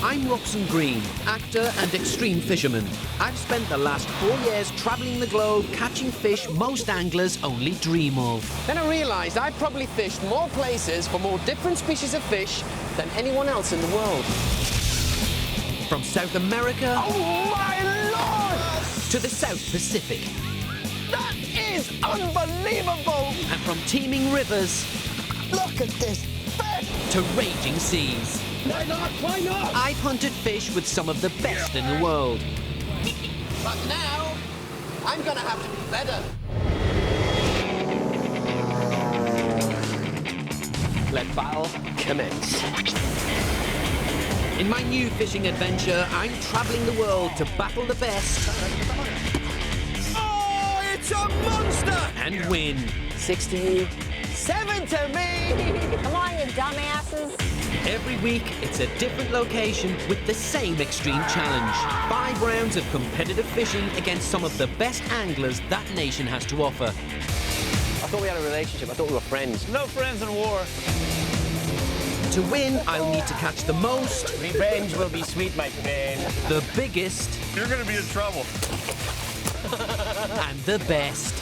I'm Robson Green, actor and extreme fisherman. I've spent the last 4 years travelling the globe catching fish most anglers only dream of. Then I realised I've probably fished more places for more different species of fish than anyone else in the world. From South America Oh my Lord! to the South Pacific. That is unbelievable! And from teeming rivers Look at this fish! to raging seas. Why not? Why not? I've hunted fish with some of the best in the world. But now, I'm gonna have to be better. Let battle commence. In my new fishing adventure, I'm travelling the world to battle the best Oh, it's a monster! and win. 6 to you, 7 to me! Come on, you dumbasses. Every week, it's a different location with the same extreme challenge. 5 rounds of competitive fishing against some of the best anglers that nation has to offer. I thought we had a relationship. I thought we were friends. No friends in war. To win, I'll need to catch the most, Revenge will be sweet, my friend. the biggest, You're gonna be in trouble. and the best.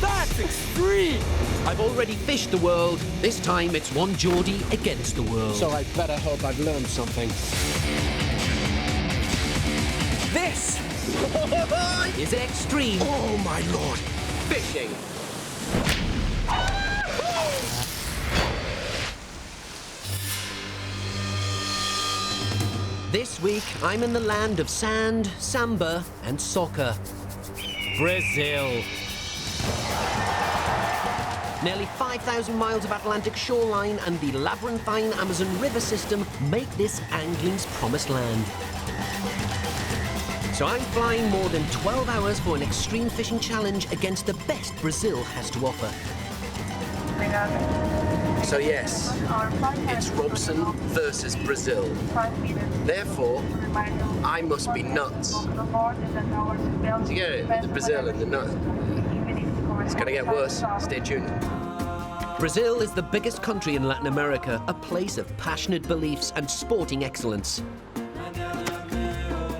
That's extreme! I've already fished the world. This time, it's one Geordie against the world. So I better hope I've learned something. This is extreme. Oh my Lord! Fishing. This week, I'm in the land of sand, samba, and soccer. Brazil. Nearly 5,000 miles of Atlantic shoreline and the labyrinthine Amazon River system make this angling's promised land. So I'm flying more than 12 hours for an extreme fishing challenge against the best Brazil has to offer. So yes, it's Robson versus Brazil. Therefore, I must be nuts. Do you get it? The Brazil and the nut. It's gonna get worse. Stay tuned. Brazil is the biggest country in Latin America, a place of passionate beliefs and sporting excellence.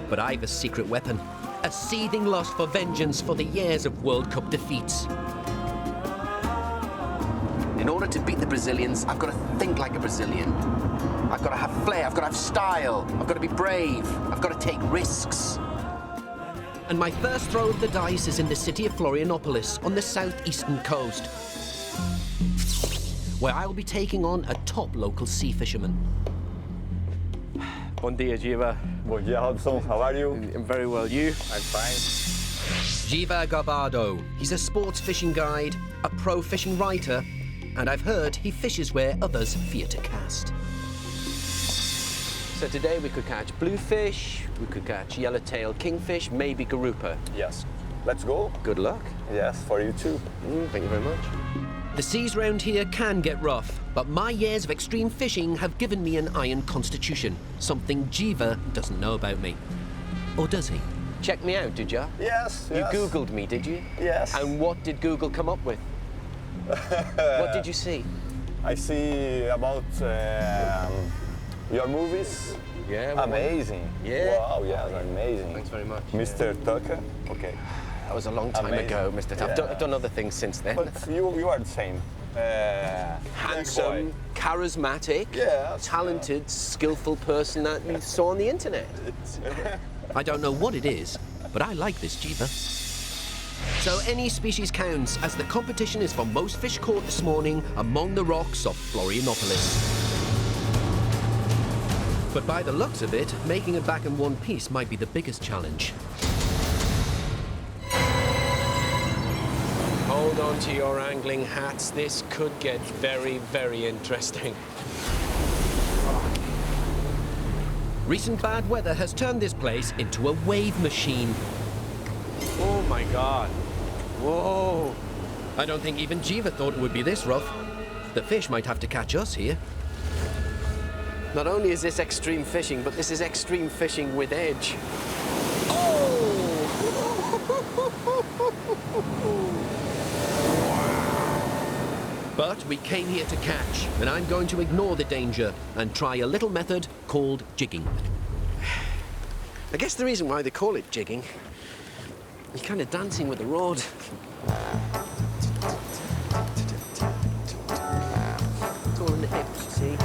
But I've a secret weapon, a seething lust for vengeance for the years of World Cup defeats. In order to beat the Brazilians, I've got to think like a Brazilian. I've got to have flair, I've got to have style, I've got to be brave, I've got to take risks. And my first throw of the dice is in the city of Florianopolis on the southeastern coast, where I'll be taking on a top local sea fisherman. Bon dia, Jiva. Bon dia, Robson. How are you? I'm very well. You? I'm fine. Giva Gavado. He's a sports fishing guide, a pro fishing writer, and I've heard he fishes where others fear to cast. So today we could catch bluefish, we could catch yellowtail kingfish, maybe garupa. Yes. Let's go. Good luck. Yes, for you too. Thank you very much. The seas round here can get rough, but my years of extreme fishing have given me an iron constitution, something Jiva doesn't know about me. Or does he? Check me out, did ya? Yes, You yes. Googled me, did you? Yes. And what did Google come up with? What did you see? I see about your movies. Yeah. what- Amazing. Yeah. Wow, yes, amazing. Thanks very much. Mr. Tucker. Okay. That was a long time Amazing. ago, Mr. Tuff. Yeah. I've done other things since then. But you are the same. Handsome, boy. charismatic, Yes, talented, skillful person that you saw on the internet. I don't know what it is, but I like this Jiva. So any species counts, as the competition is for most fish caught this morning among the rocks of Florianopolis. But by the looks of it, making it back in one piece might be the biggest challenge. Hold on to your angling hats. This could get very, very interesting. Recent bad weather has turned this place into a wave machine. Oh my God. Whoa. I don't think even Jiva thought it would be this rough. The fish might have to catch us here. Not only is this extreme fishing, but this is extreme fishing with edge. But we came here to catch, and I'm going to ignore the danger and try a little method called jigging. I guess the reason why they call it jigging, you're kind of dancing with the rod. It's all in the hips, see?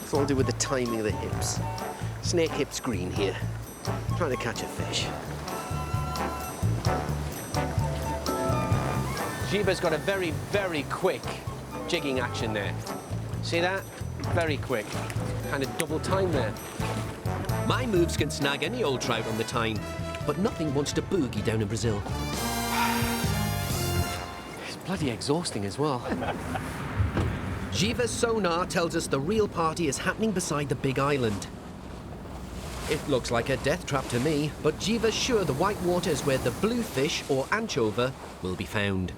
It's all to do with the timing of the hips. Snake hips green here, trying to catch a fish. Jiva's got a very, very quick jigging action there. See that? Very quick. Kind of double time there. My moves can snag any old trout on the tine, but nothing wants to boogie down in Brazil. It's bloody exhausting as well. Jiva's sonar tells us the real party is happening beside the big island. It looks like a death trap to me, but Jiva's sure the white water is where the bluefish or anchovy will be found.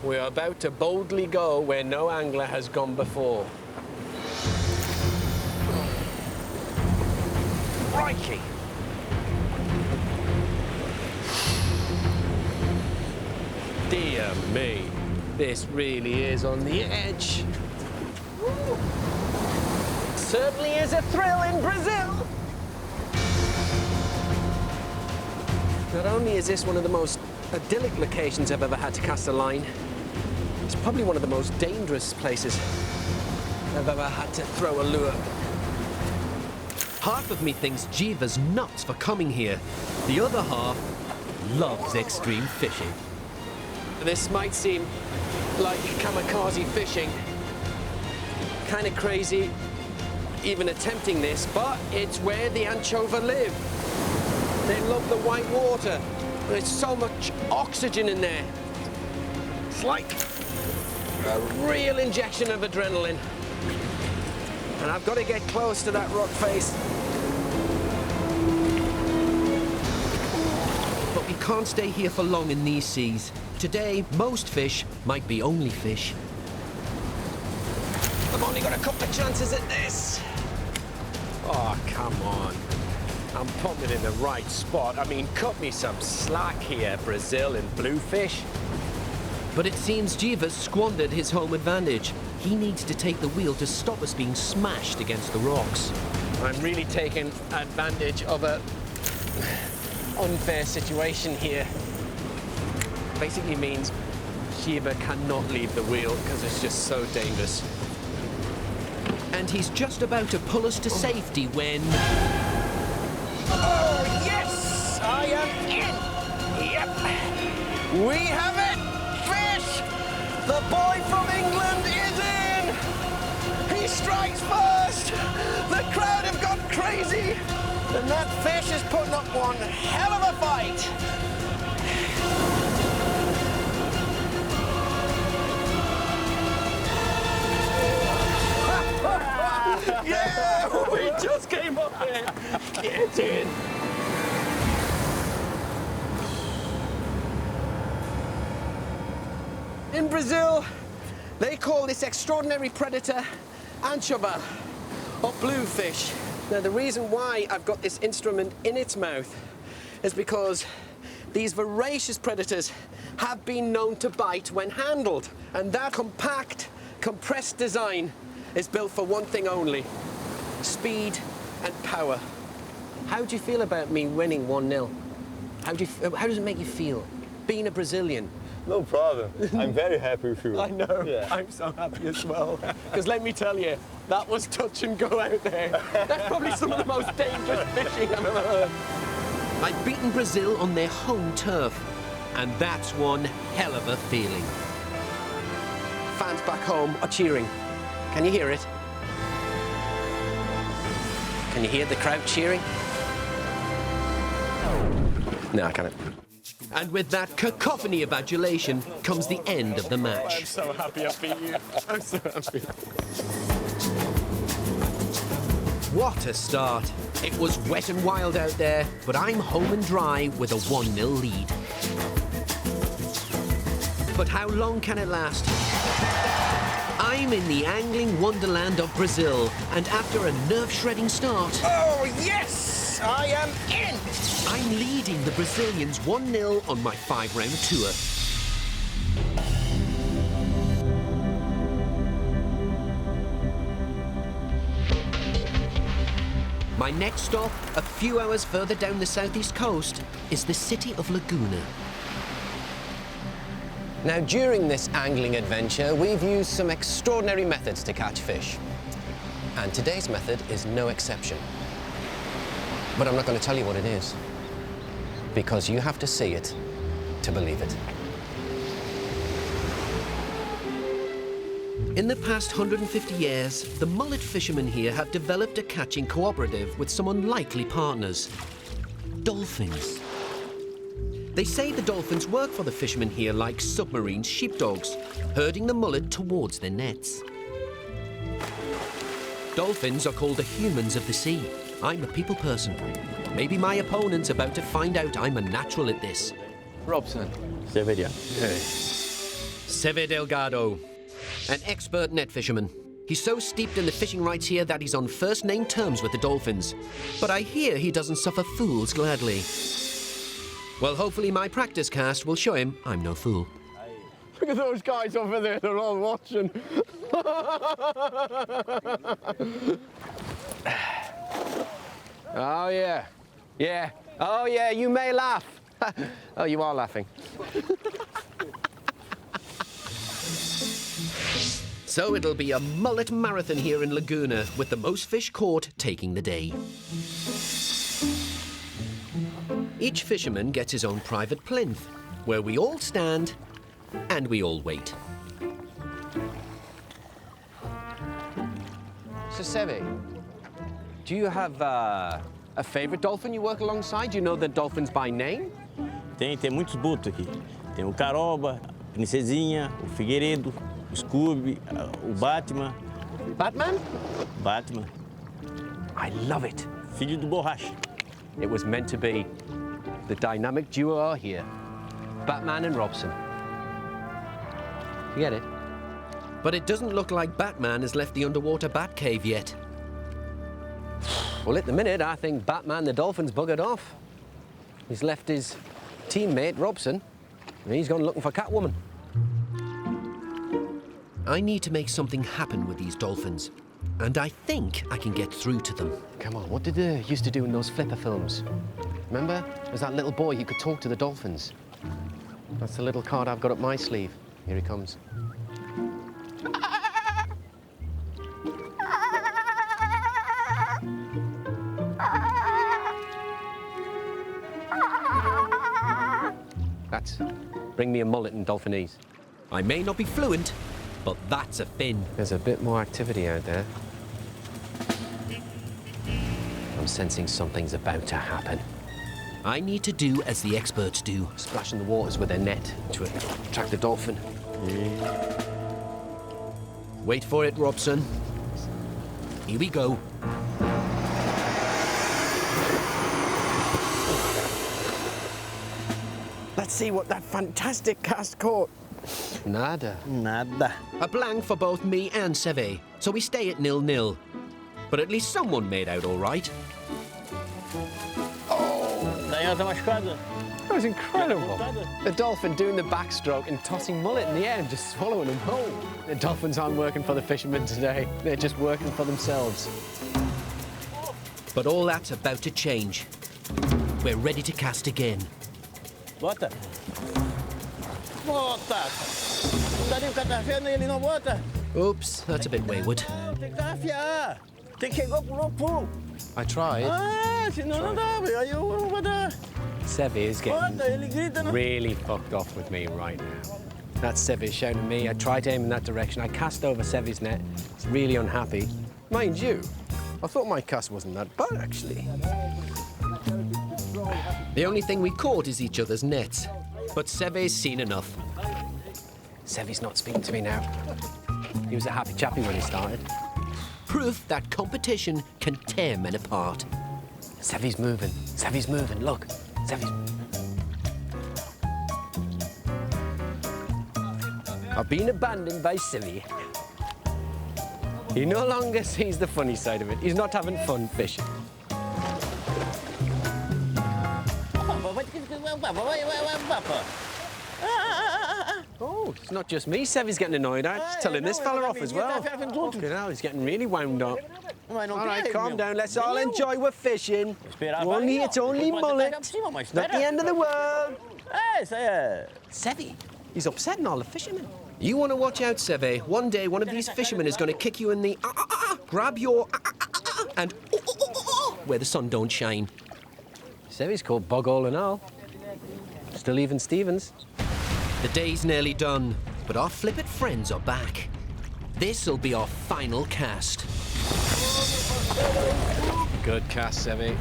We're about to boldly go where no angler has gone before. Crikey! Dear me, this really is on the edge. Woo. Certainly is a thrill in Brazil. Not only is this one of the most idyllic locations I've ever had to cast a line, it's probably one of the most dangerous places I've ever had to throw a lure. Half of me thinks Jiva's nuts for coming here. The other half loves extreme fishing. This might seem like kamikaze fishing. Kind of crazy even attempting this, but it's where the anchovy live. They love the white water. There's so much oxygen in there. It's like a real injection of adrenaline. And I've got to get close to that rock face. But we can't stay here for long in these seas. Today, most fish might be only fish. I've only got a couple of chances at this. Oh, come on. I'm putting it in the right spot. I mean, cut me some slack here, Brazil and bluefish. But it seems Jiva's squandered his home advantage. He needs to take the wheel to stop us being smashed against the rocks. I'm really taking advantage of a unfair situation here. Basically means Jiva cannot leave the wheel because it's just so dangerous. And he's just about to pull us to safety when... Oh, yes! I am in! Yep! We have it! Fish! The boy from England is in! He strikes first! The crowd have gone crazy! And that fish is putting up one hell of a fight! Yeah! We just came up there! Get in! In Brazil, they call this extraordinary predator anchovy, or bluefish. Now, the reason why I've got this instrument in its mouth is because these voracious predators have been known to bite when handled. And that compact, compressed design is built for one thing only: speed and power. How do you feel about me winning 1-0? How does it make you feel, being a Brazilian? No problem. I'm very happy with you. I know. Yeah. I'm so happy as well. Because let me tell you, that was touch and go out there. That's probably some of the most dangerous fishing I've ever heard. I've beaten Brazil on their home turf, and that's one hell of a feeling. Fans back home are cheering. Can you hear it? Can you hear the crowd cheering? No, I can't. And with that cacophony of adulation comes the end of the match. I'm so happy I beat you. I'm so happy. What a start. It was wet and wild out there, but I'm home and dry with a 1-0 lead. But how long can it last? I'm in the angling wonderland of Brazil, and after a nerve-shredding start... Oh, yes! I am in! I'm leading the Brazilians 1-0 on my 5-round tour. My next stop, a few hours further down the southeast coast, is the city of Laguna. Now, during this angling adventure, we've used some extraordinary methods to catch fish. And today's method is no exception. But I'm not going to tell you what it is, because you have to see it to believe it. In the past 150 years, the mullet fishermen here have developed a catching cooperative with some unlikely partners: dolphins. They say the dolphins work for the fishermen here like submarine sheepdogs, herding the mullet towards their nets. Dolphins are called the humans of the sea. I'm a people person. Maybe my opponent's about to find out I'm a natural at this. Robson. Severia. Seve Delgado, an expert net fisherman. He's so steeped in the fishing rights here that he's on first-name terms with the dolphins. But I hear he doesn't suffer fools gladly. Well, hopefully my practice cast will show him I'm no fool. Look at those guys over there, they're all watching. Oh, yeah. Yeah. Oh, yeah, you may laugh. Oh, you are laughing. So it'll be a mullet marathon here in Laguna, with the most fish caught taking the day. Each fisherman gets his own private plinth, where we all stand and we all wait. So, Seve, do you have a favorite dolphin you work alongside? Do you know the dolphins by name? Tem muitos botos aqui. Tem o Caroba, a Princesinha, o Figueiredo, o Scooby, o Batman. Batman? Batman. I love it. Filho do Borracha. It was meant to be. The dynamic duo are here. Batman and Robson. You get it? But it doesn't look like Batman has left the underwater bat cave yet. Well, at the minute, I think Batman the dolphin's buggered off. He's left his teammate, Robson, and he's gone looking for Catwoman. I need to make something happen with these dolphins, and I think I can get through to them. Come on, what did they used to do in those flipper films? Remember? There's that little boy who could talk to the dolphins. That's the little card I've got up my sleeve. Here he comes. That's bring me a mullet in Dolphinese. I may not be fluent, but that's a fin. There's a bit more activity out there. I'm sensing something's about to happen. I need to do as the experts do. Splashing the waters with their net to attract the dolphin. Wait for it, Robson. Here we go. Let's see what that fantastic cast caught. Nada. Nada. A blank for both me and Seve, so we stay at 0-0. But at least someone made out all right. Daí tá machucada. That was incredible. Voltada. The dolphin doing the backstroke and tossing mullet in the air and just swallowing them whole. The dolphins aren't working for the fishermen today. They're just working for themselves. But all that's about to change. We're ready to cast again. Bota. Bota. Não dá nem o catafé, nem ele não bota. Oops, that's a bit wayward. Não, tem que tarrafiar. Tem que chegar pro pulo. I tried. Ah, senão não dá, velho. Aí eu não vou dar. Seve is getting Bota, ele grita. Não. really fucked off with me right now. That's Seve shouting at me. I tried to aim in that direction. I cast over Seve's net. He's really unhappy. Mind you, I thought my cast wasn't that bad, actually. The only thing we caught is each other's nets. But Seve's seen enough. Seve's not speaking to me now. He was a happy chappy when he started. Proof that competition can tear men apart. Seve's moving. Seve's moving. Look. Seve's... I've been abandoned by Seve. He no longer sees the funny side of it. He's not having fun fishing. Oh, it's not just me Seve's getting annoyed at. He's telling this fella off as well. Look at how he's getting really wound up. Mas não All tem right, aí, calm meu. down. Let's Nem all eu. enjoy we're fishing. Esperava Only, ali, ó. it's only Depois pode mullet. pegar por cima, mas Not the espera. end of the world. É, isso aí é... Sevi, he's upsetting all the fishermen. You want to watch out, Seve. One day, one of these fishermen is going to kick you in the grab your and where the sun don't shine. Sevi's called bug all and all. Still even Stevens. The day's nearly done, but our flippant friends are back. This'll be our final cast. Good cast, Sevi.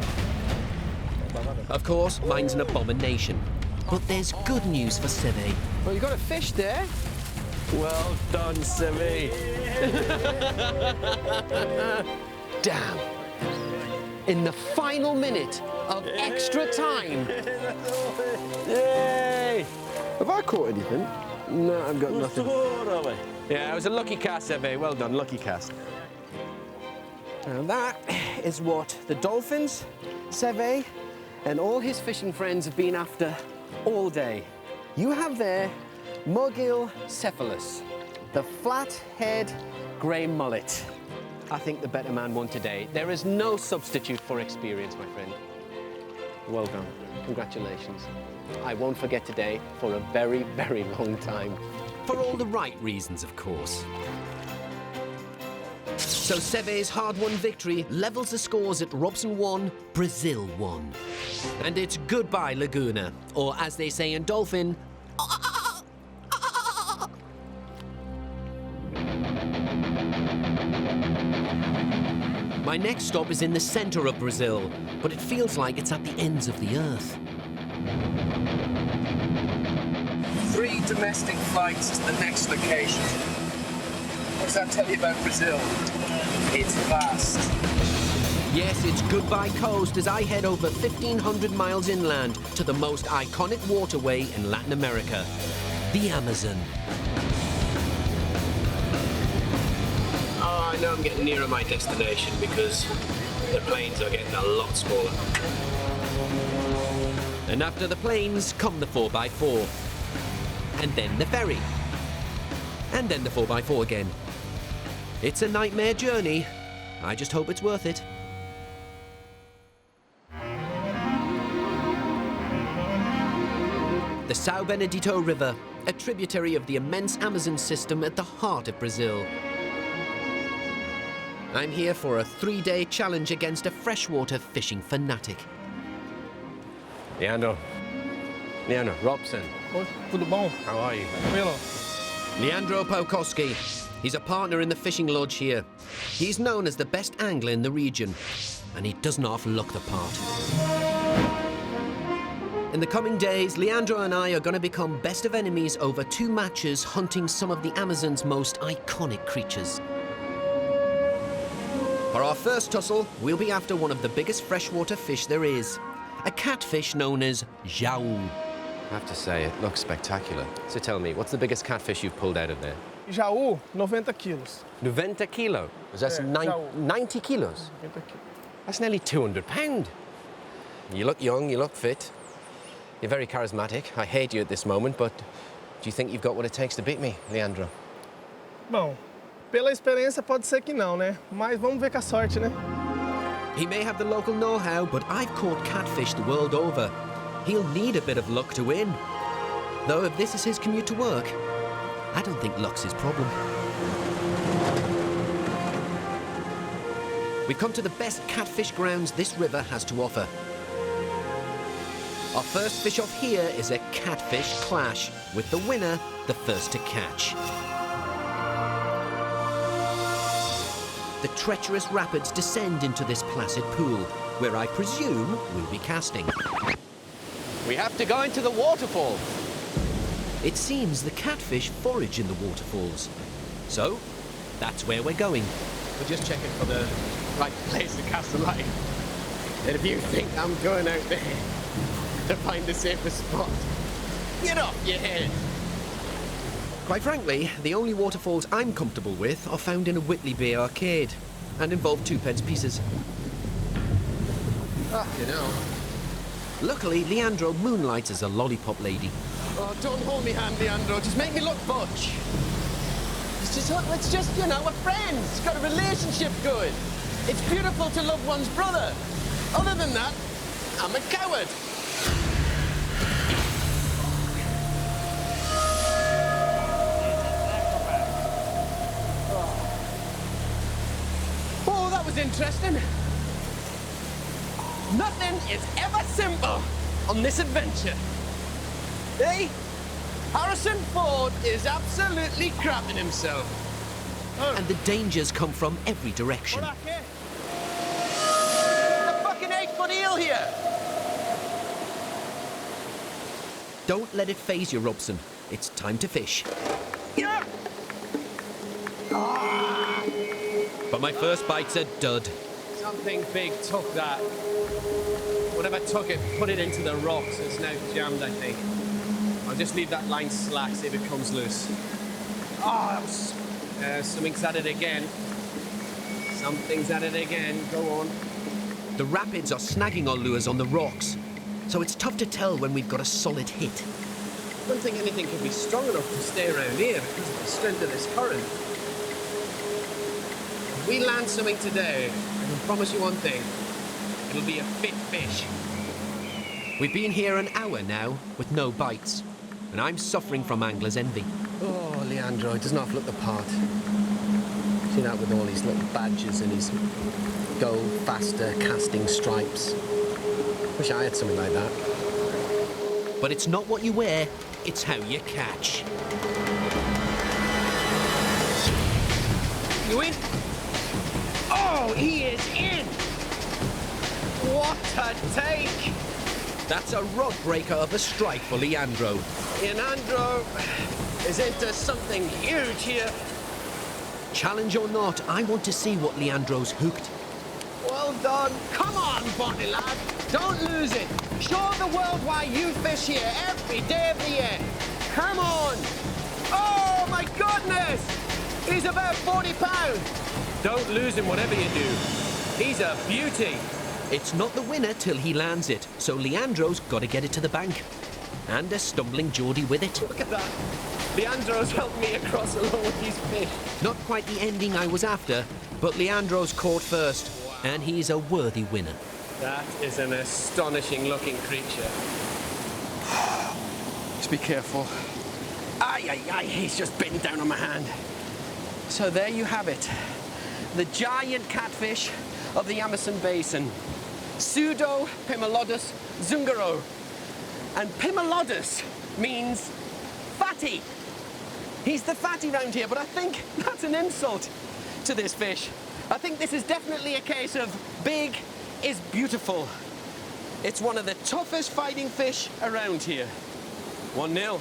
Of course, mine's an abomination. But there's good news for Seve. Well, you got a fish there. Well done, Sevi. Damn. In the final minute of extra time. Yay! Have I caught anything? No, I've got nothing. Estoura, velho. Yeah, it was a lucky cast, Sevi. Well done, lucky cast. And that is what the Dolphins, Seve, and all his fishing friends have been after all day. You have there Mugil cephalus, the flat-head grey mullet. I think the better man won today. There is no substitute for experience, my friend. Well done. Congratulations. I won't forget today for a very, very long time. For all the right reasons, of course. So Seve's hard-won victory levels the scores at Robson 1, Brazil 1. And it's goodbye, Laguna, or as they say in Dolphin, my next stop is in the center of Brazil, but it feels like it's at the ends of the earth. 3 domestic flights to the next location. What does that tell you about Brazil? It's vast. Yes, it's goodbye coast as I head over 1,500 miles inland to the most iconic waterway in Latin America, the Amazon. Oh, I know I'm getting nearer my destination because the planes are getting a lot smaller. And after the planes come the 4x4. And then the ferry. And then the 4x4 again. It's a nightmare journey. I just hope it's worth it. The São Benedito River, a tributary of the immense Amazon system at the heart of Brazil. I'm here for a 3-day challenge against a freshwater fishing fanatic. Leandro, Robson, Oi, tudo bom? how are you? Tranquilo? Leandro Paukoski. He's a partner in the fishing lodge here. He's known as the best angler in the region, and he doesn't half look the part. In the coming days, Leandro and I are going to become best of enemies over 2 matches hunting some of the Amazon's most iconic creatures. For our first tussle, we'll be after one of the biggest freshwater fish there is, a catfish known as jau. I have to say, it looks spectacular. So tell me, what's the biggest catfish you've pulled out of there? Jaú, 90 quilos. 90 kilo. That's Yeah, 90 kilos. 90 quilos. That's nearly 200 pound. You look young, you look fit. You're very charismatic. I hate you at this moment, but do you think you've got what it takes to beat me, Leandro? Bom, pela experiência pode ser que não, né? Mas vamos ver com a sorte, né? He may have the local know-how, but I've caught catfish the world over. He'll need a bit of luck to win. Though if this is his commute to work, I don't think luck's his problem. We've come to the best catfish grounds this river has to offer. Our first fish off here is a catfish clash, with the winner the first to catch. The treacherous rapids descend into this placid pool, where I presume we'll be casting. We have to go into the waterfall. It seems the catfish forage in the waterfalls. So, that's where we're going. We're just checking for the right place to cast the line. And if you think I'm going out there to find the safest spot, get off your head. Quite frankly, the only waterfalls I'm comfortable with are found in a Whitley Bay arcade and involve 2p pieces. You know. Luckily, Leandro moonlights as a lollipop lady. Oh, don't hold me hand, Leandro. Just make me look butch. It's just, you know, we're friends. Got a relationship good. It's beautiful to love one's brother. Other than that, I'm a coward. Oh, that was interesting. Nothing is ever simple on this adventure. Hey, Harrison Ford is absolutely crapping himself. And the dangers come from every direction. A fucking 8-foot eel here. Don't let it phase you, Robson. It's time to fish. Yeah. But my first bite's a dud. Something big took that. Whatever took it, put it into the rocks. It's now jammed, I think. I'll just leave that line slack, see if it comes loose. Oh, that was... something's at it again. Something's at it again. Go on. The rapids are snagging our lures on the rocks, so it's tough to tell when we've got a solid hit. I don't think anything can be strong enough to stay around here because of the strength of this current. If we land something today, I can promise you one thing. It'll be a fit fish. We've been here an hour now with no bites, and I'm suffering from angler's envy. Oh, Leandro, he does not look the part. See that with all his little badges and his go faster casting stripes. Wish I had something like that. But it's not what you wear, it's how you catch. You in? Oh, he is in! What a take! That's a rod breaker of a strike for Leandro. Leandro is into something huge here. Challenge or not, I want to see what Leandro's hooked. Well done. Come on, Bonnie lad. Don't lose it. Show the world why you fish here every day of the year. Come on. Oh, my goodness. He's about 40 pounds. Don't lose him, whatever you do. He's a beauty. It's not the winner till he lands it, so Leandro's got to get it to the bank. And a stumbling Geordie with it. Look at that. Leandro's helped me across along with his fish. Not quite the ending I was after, but Leandro's caught first, and he's a worthy winner. That is an astonishing looking creature. Just be careful. Ay, ay, ay, he's just bitten down on my hand. So there you have it. The giant catfish of the Amazon Basin. Pseudo Pimelodus zungaro. And Pimelodus means fatty. He's the fatty round here, but I think that's an insult to this fish. I think this is definitely a case of big is beautiful. It's one of the toughest fighting fish around here. 1-0.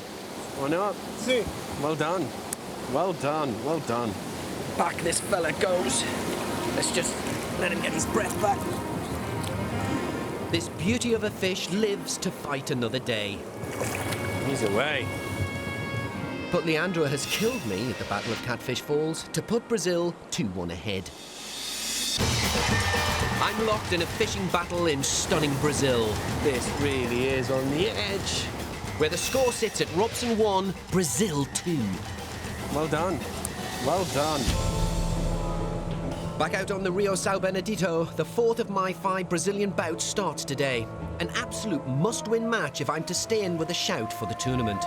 1-0. See. Well done. Well done. Well done. Back this fella goes. Let's just let him get his breath back. This beauty of a fish lives to fight another day. He's away. But Leandro has killed me at the Battle of Catfish Falls to put Brazil 2-1 ahead. I'm locked in a fishing battle in stunning Brazil, This really is on the edge. where the score sits at Robson 1, Brazil 2. Well done. Well done. Back out on the Rio São Benedito, the fourth of my 5 Brazilian bouts starts today. An absolute must-win match if I'm to stay in with a shout for the tournament.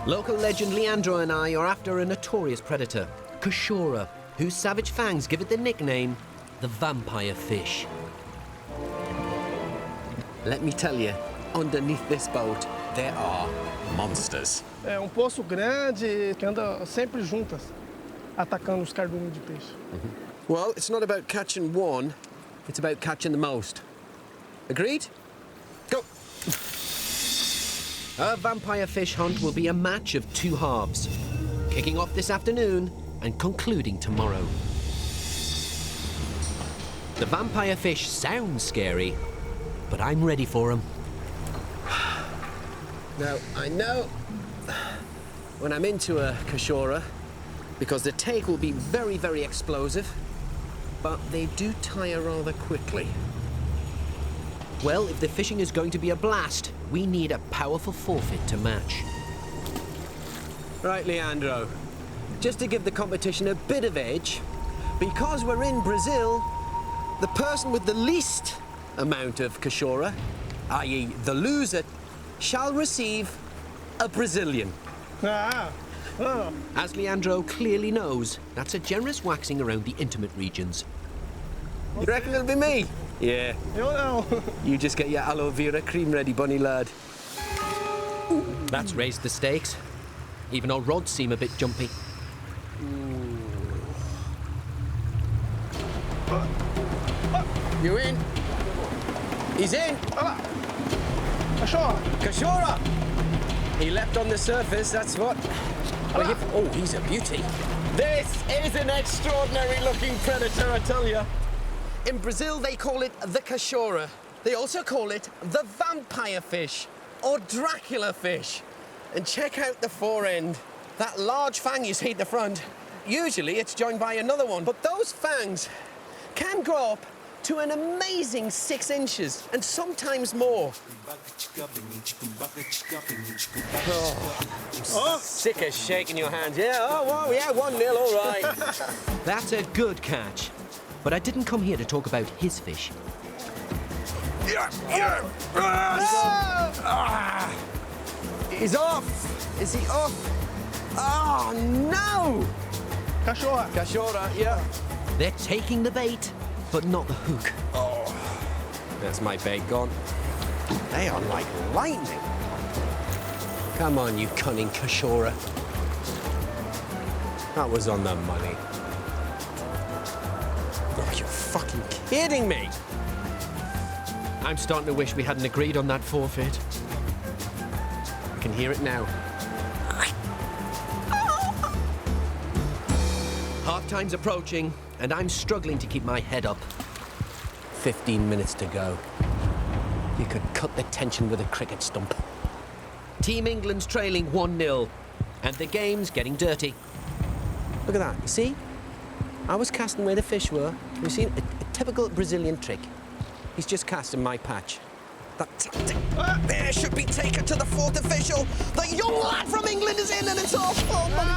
Local legend Leandro and I are after a notorious predator, Cachorra, whose savage fangs give it the nickname, the vampire fish. Let me tell you, underneath this boat, there are monsters. É um poço grande que anda sempre juntas, atacando os cardumes de peixe. Well, it's not about catching one, it's about catching the most. Agreed? Go! Our vampire fish hunt will be a match of 2 halves, kicking off this afternoon and concluding tomorrow. The vampire fish sounds scary, but I'm ready for them. Now, I know when I'm into a Cachorra, because the take will be very, very explosive, but they do tire rather quickly. Well, if the fishing is going to be a blast, we need a powerful forfeit to match. Right, Leandro, just to give the competition a bit of edge, because we're in Brazil, the person with the least amount of Cachorra, i.e. the loser, shall receive a Brazilian. As Leandro clearly knows, that's a generous waxing around the intimate regions. You reckon it'll be me? Yeah. Eu não. You just get your aloe vera cream ready, bunny lad. That's raised the stakes. Even our rods seem a bit jumpy. You in? He's in. Cachorra. Cachorra! He leapt on the surface, that's what. Oh, he's a beauty. This is an extraordinary looking predator, I tell you. In Brazil, they call it the Cachorra. They also call it the vampire fish or Dracula fish. And check out the forend. That large fang you see at the front, usually it's joined by another one, but those fangs can grow up to an amazing 6 inches and sometimes more. Oh, sick of shaking your hands. Yeah, oh, well, yeah, 1-0, all right. That's a good catch. But I didn't come here to talk about his fish. He's off. Is he off? Oh, no! Cachorra. Cachorra, yeah. They're taking the bait, but not the hook. Oh, that's my bait gone. They are like lightning. Come on, you cunning Cachorra. That was on the money. Oh, you're fucking kidding me. I'm starting to wish we hadn't agreed on that forfeit. I can hear it now. Half-time's approaching, and I'm struggling to keep my head up. 15 minutes to go. You could cut the tension with a cricket stump. Team England's trailing 1-0, and the game's getting dirty. Look at that, you see? I was casting where the fish were. You've seen a typical Brazilian trick. He's just casting my patch. That tactic there should be taken to the 4th official. The young lad from England is in and it's off. Oh my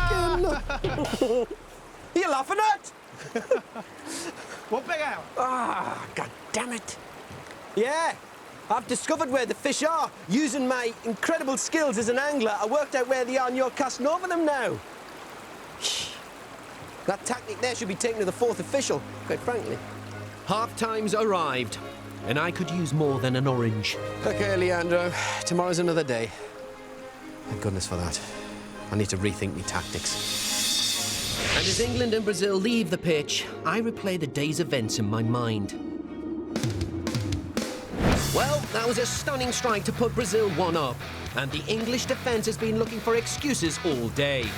goodness. You're laughing at? Vou pegar ela. Ah, god damn it. Yeah, I've discovered where the fish are. Using my incredible skills as an angler, I worked out where they are and you're casting over them now. That tactic there should be taken to the 4th official, quite frankly. Half-time's arrived, and I could use more than an orange. Okay, Leandro, tomorrow's another day. Thank goodness for that. I need to rethink my tactics. And as England and Brazil leave the pitch, I replay the day's events in my mind. Well, that was a stunning strike to put Brazil 1 up, and the English defence has been looking for excuses all day.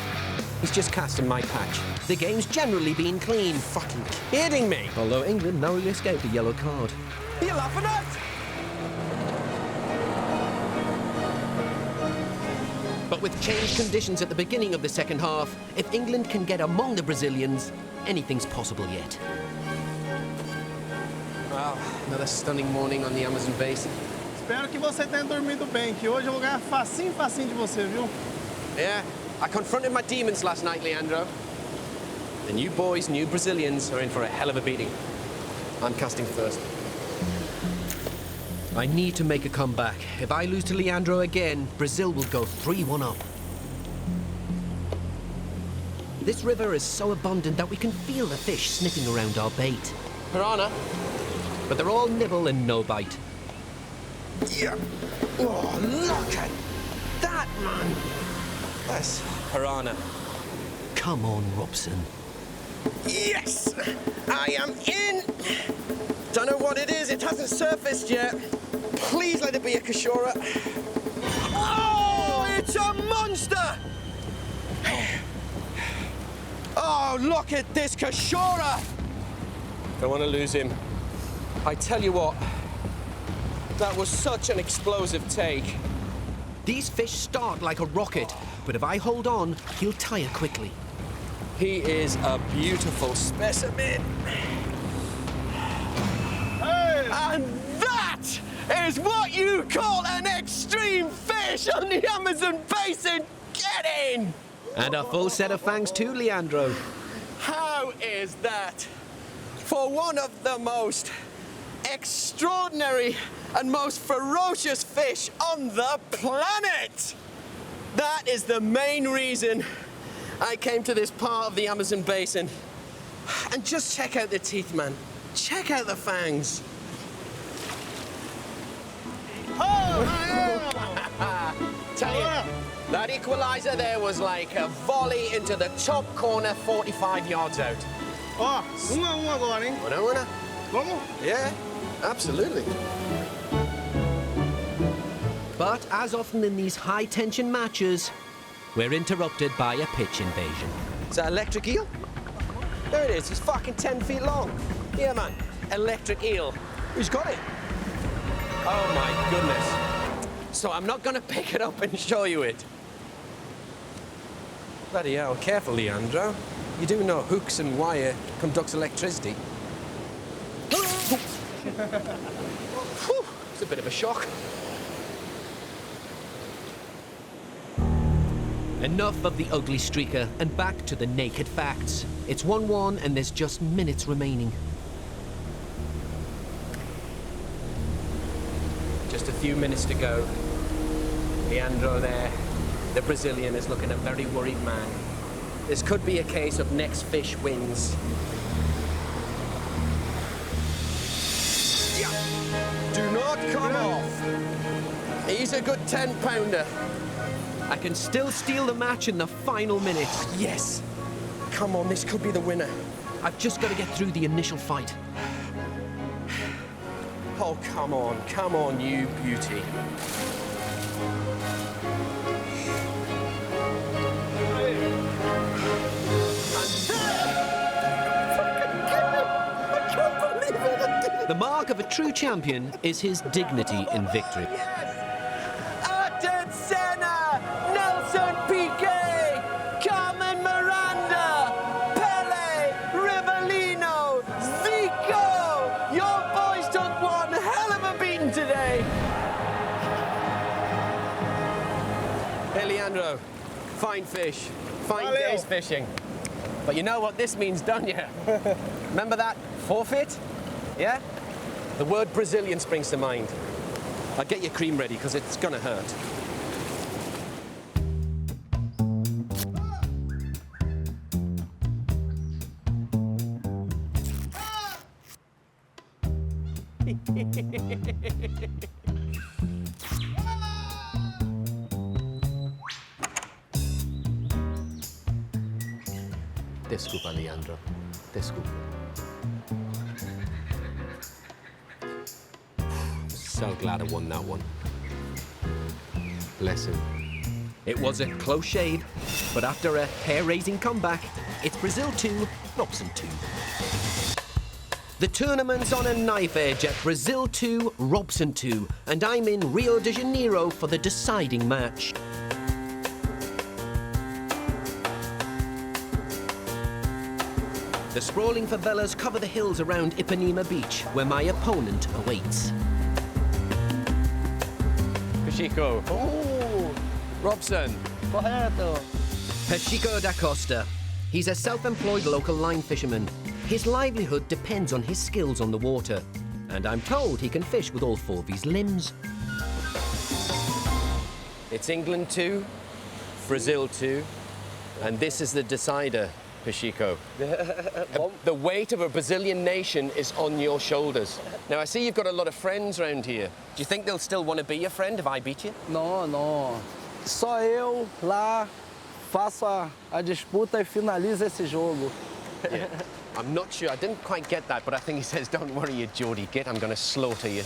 He's just casting my patch. The game's generally been clean. Fucking kidding me. Although England narrowly escaped a yellow card. You're laughing at? But with changed conditions at the beginning of the second half, if England can get among the Brazilians, anything's possible yet. Well, another stunning morning on the Amazon basin. Espero que você tenha dormido bem, que hoje eu vou ganhar facinho, facinho de você, viu? Yeah, I confronted my demons last night, Leandro. The new boys, new Brazilians, are in for a hell of a beating. I'm casting first. I need to make a comeback. If I lose to Leandro again, Brazil will go 3-1 up. This river is so abundant that we can feel the fish sniffing around our bait. Piranha. But they're all nibble and no bite. Yeah. Oh, look at that, man. That's piranha. Come on, Robson. Yes! I am in! Don't know what it is, it hasn't surfaced yet. Please let it be a Cachorra. Oh, it's a monster! Oh, look at this Cachorra! Don't want to lose him. I tell you what, that was such an explosive take. These fish start like a rocket, but if I hold on, he'll tire quickly. He is a beautiful specimen. Hey! And that is what you call an extreme fish on the Amazon basin. Get in! And a full set of fangs too, Leandro. How is that for one of the most extraordinary and most ferocious fish on the planet? That is the main reason I came to this part of the Amazon basin. And just check out the teeth, man. Check out the fangs. Tell you, that equalizer there was like a volley into the top corner 45 yards out. Ó, 1-1 agora, hein? Winner? Vamos? Yeah, absolutely. But as often in these high-tension matches, we're interrupted by a pitch invasion. Is that electric eel? There it is. It's fucking 10 feet long. Yeah, man. Electric eel. Who's got it? Oh, my goodness. So I'm not going to pick it up and show you it. Bloody hell. Careful, Leandro. You do know hooks and wire conducts electricity. Whew, it's a bit of a shock. Enough of the ugly streaker and back to the naked facts. It's 1-1 and there's just minutes remaining. Just a few minutes to go. Leandro there, the Brazilian, is looking a very worried man. This could be a case of next fish wins. Yeah. Do not come off. He's a good 10-pounder. I can still steal the match in the final minute. Yes. Come on, this could be the winner. I've just got to get through the initial fight. Oh, come on, you beauty. The mark of a true champion is his dignity in victory. Ayrton Senna, Nelson Piquet, Carmen Miranda, Pele, Rivellino, Zico. Your boys took one hell of a beating today. Hey, Leandro, fine fish, fine days fishing. But you know what this means, don't you? Remember that forfeit? Yeah? The word Brazilian springs to mind. I'll get your cream ready because it's gonna hurt. Desculpa, Leandro. Desculpa. So glad I won that one. Bless him. It was a close shave, but after a hair-raising comeback, it's Brazil 2, Robson 2. The tournament's on a knife edge at Brazil 2, Robson 2, and I'm in Rio de Janeiro for the deciding match. The sprawling favelas cover the hills around Ipanema Beach, where my opponent awaits. Pachico. Oh, Robson. correto. Pachico da Costa. He's a self-employed local line fisherman. His livelihood depends on his skills on the water. And I'm told he can fish with all four of his limbs. It's England 2, Brazil 2, and this is the decider, Pachico. The weight of a Brazilian nation is on your shoulders. Now, I see you've got a lot of friends around here. Do you think they'll still want to be your friend if I beat you? Não. Só eu lá faço a disputa e finalizo esse jogo. Yeah. I'm not sure. I didn't quite get that, but I think he says, don't worry, you Geordie git, I'm going to slaughter you.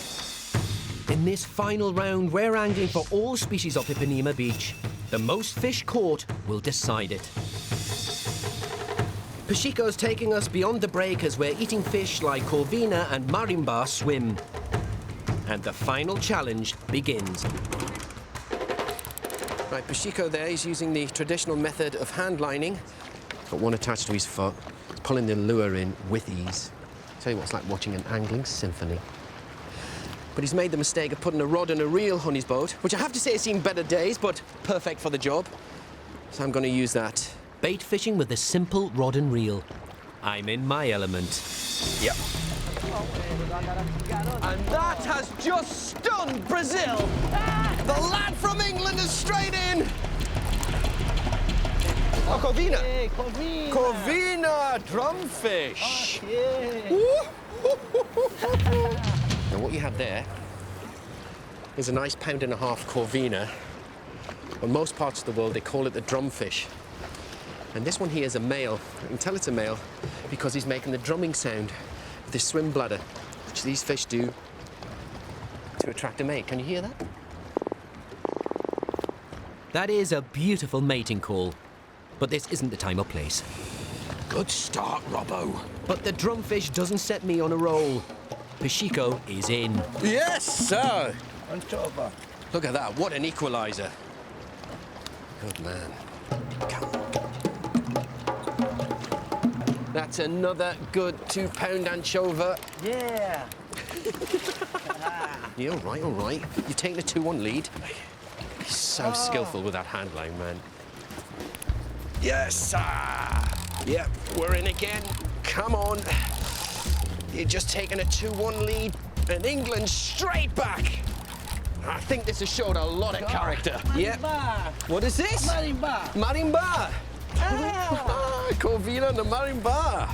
In this final round, we're angling for all species of Ipanema Beach. The most fish caught will decide it. Pachico's taking us beyond the break as we're eating fish like corvina and marimba swim. And the final challenge begins. Right, Pachico there, he's using the traditional method of hand lining. Got one attached to his foot. He's pulling the lure in with ease. Tell you what, it's like watching an angling symphony. But he's made the mistake of putting a rod and a reel on his boat, which I have to say has seen better days, but perfect for the job. So I'm going to use that. Bait fishing with a simple rod and reel. I'm in my element. Yep. And that has just stunned Brazil. The lad from England is straight in. Oh, Corvina. Hey, Corvina. Corvina, drumfish. Now what you have there is a nice £1.5 Corvina. In most parts of the world, they call it the drumfish. And this one here is a male. You can tell it's a male because he's making the drumming sound with his swim bladder, which these fish do to attract a mate. Can you hear that? That is a beautiful mating call. But this isn't the time or place. Good start, Robbo. But the drumfish doesn't set me on a roll. Pichico is in. Yes, sir. Anchova. Look at that. What an equalizer. Good man. Come on. That's another good £2 anchovy. Yeah. Yeah, all right, all right. You're taking a 2-1 lead. He's so skillful with that hand line, man. Yes, sir. Yep, we're in again. Come on. You're just taking a 2-1 lead, and England straight back. I think this has showed a lot of character. Yep. What is this? Marimba. Marimba. Corvina and the marimba.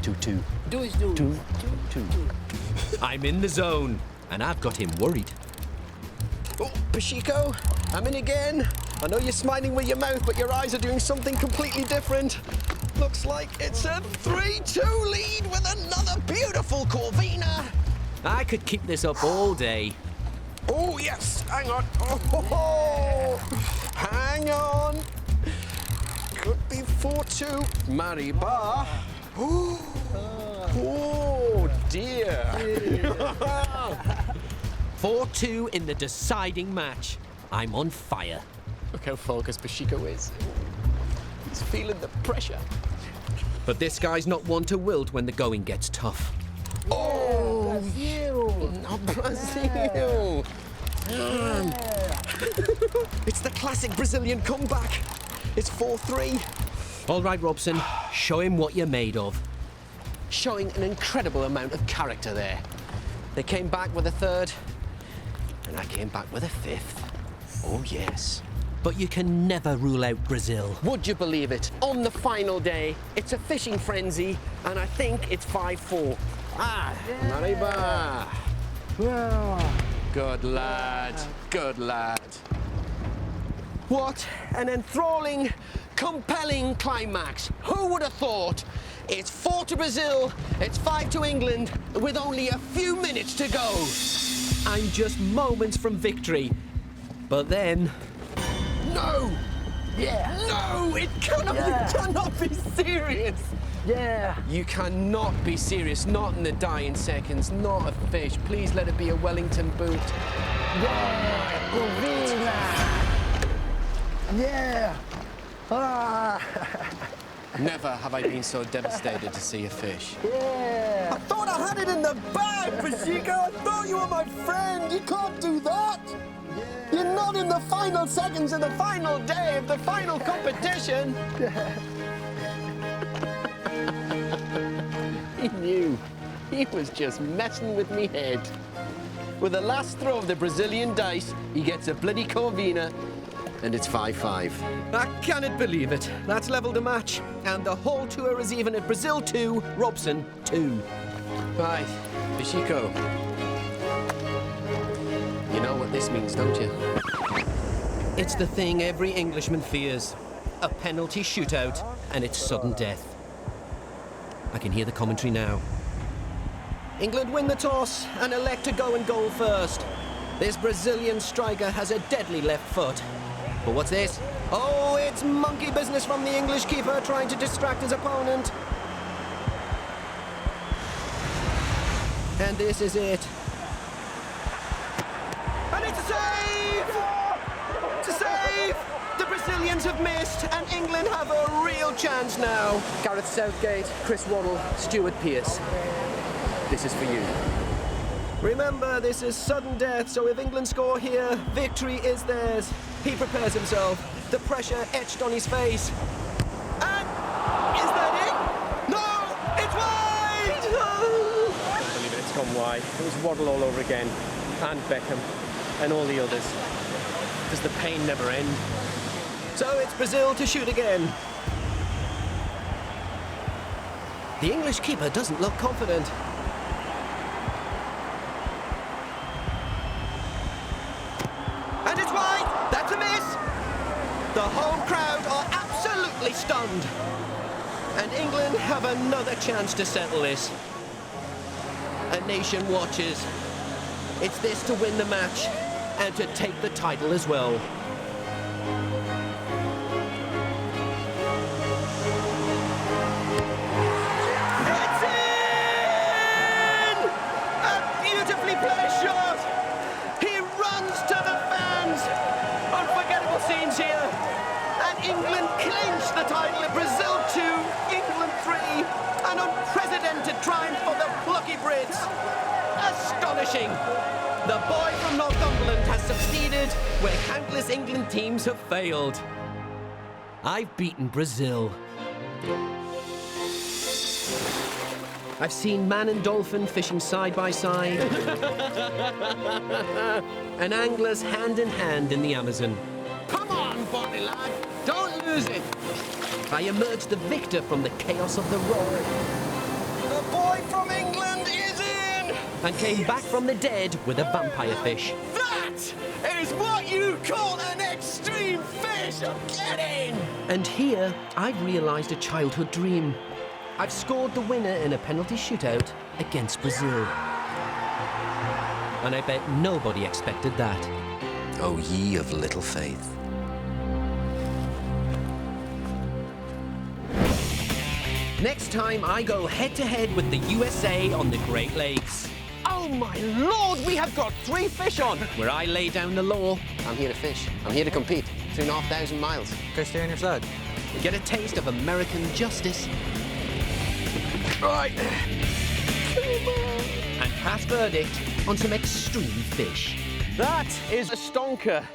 2-2. 2-2. I'm in the zone, and I've got him worried. Oh, Pichico, I'm in again. I know you're smiling with your mouth, but your eyes are doing something completely different. Looks like it's a 3-2 lead with another beautiful Corvina. I could keep this up all day. Oh, yes, hang on. Oh, hang on. Could be 4-2. Mariba. Oh, dear. 4-2 in the deciding match. I'm on fire. Look how focused Pichico is. He's feeling the pressure. But this guy's not one to wilt when the going gets tough. Oh, Brazil. not Brazil. It's the classic Brazilian comeback. It's 4-3. All right, Robson, show him what you're made of. Showing an incredible amount of character there. They came back with a third, and I came back with a fifth. Oh, yes. But you can never rule out Brazil. Would you believe it? On the final day, it's a fishing frenzy, and I think it's 5-4. Mariba. Good lad. Good lad. What an enthralling, compelling climax. Who would have thought? It's 4 to Brazil, it's 5 to England, with only a few minutes to go. I'm just moments from victory. But then... No! Yeah. No! It cannot, you cannot be serious! Yeah. You cannot be serious, not in the dying seconds, not a fish. Please let it be a Wellington boot. Yeah. Corvina. Yeah. Never have I been so devastated to see a fish. Yeah. I thought I had it in the bag, Pichico. I thought you were my friend. You can't do that. You're not in the final seconds of the final day of the final competition. He knew. He was just messing with me head. With the last throw of the Brazilian dice, he gets a bloody Corvina, and it's 5-5. I cannot believe it. That's leveled a match. And the whole tour is even at Brazil 2, Robson 2. Right, Pichico. You know what this means, don't you? It's the thing every Englishman fears. A penalty shootout, and it's sudden death. I can hear the commentary now. England win the toss and elect to go and goal first. This Brazilian striker has a deadly left foot. But what's this? Oh, it's monkey business from the English keeper trying to distract his opponent. And this is it. And it's a save! It's a save! The Brazilians have missed, and England have a real chance now. Gareth Southgate, Chris Waddle, Stuart Pearce. This is for you. Remember, this is sudden death, so if England score here, victory is theirs. He prepares himself, the pressure etched on his face. And is that it? No! why. It was Waddle all over again, and Beckham, and all the others. Does the pain never end? So it's Brazil to shoot again. The English keeper doesn't look confident. And it's wide! That's a miss! The home crowd are absolutely stunned. And England have another chance to settle this. A nation watches. It's this to win the match and to take the title as well. It's in! A beautifully played shot! He runs to the fans! Unforgettable scenes here! And England clinch the title at Brazil 2, England 3. An unprecedented triumph for the plucky Brits. Astonishing! The boy from Northumberland has succeeded where countless England teams have failed. I've beaten Brazil. I've seen man and dolphin fishing side by side. And anglers hand in hand in the Amazon. Come on, Bonnie lad, don't lose it. I emerged the victor from the chaos of the roar. The boy from England is in! And came back from the dead with a vampire fish. That is what you call an extreme fish! Get in! And here, I've realised a childhood dream. I've scored the winner in a penalty shootout against Brazil. And I bet nobody expected that. Oh, ye of little faith. Next time, I go head-to-head with the USA on the Great Lakes, Oh my lord, we have got 3 fish on! where I lay down the law, I'm here to fish. I'm here to compete. 3,500 miles. Fish stay on your side. get a taste of American justice, Right. and pass verdict on some extreme fish. That is a stonker.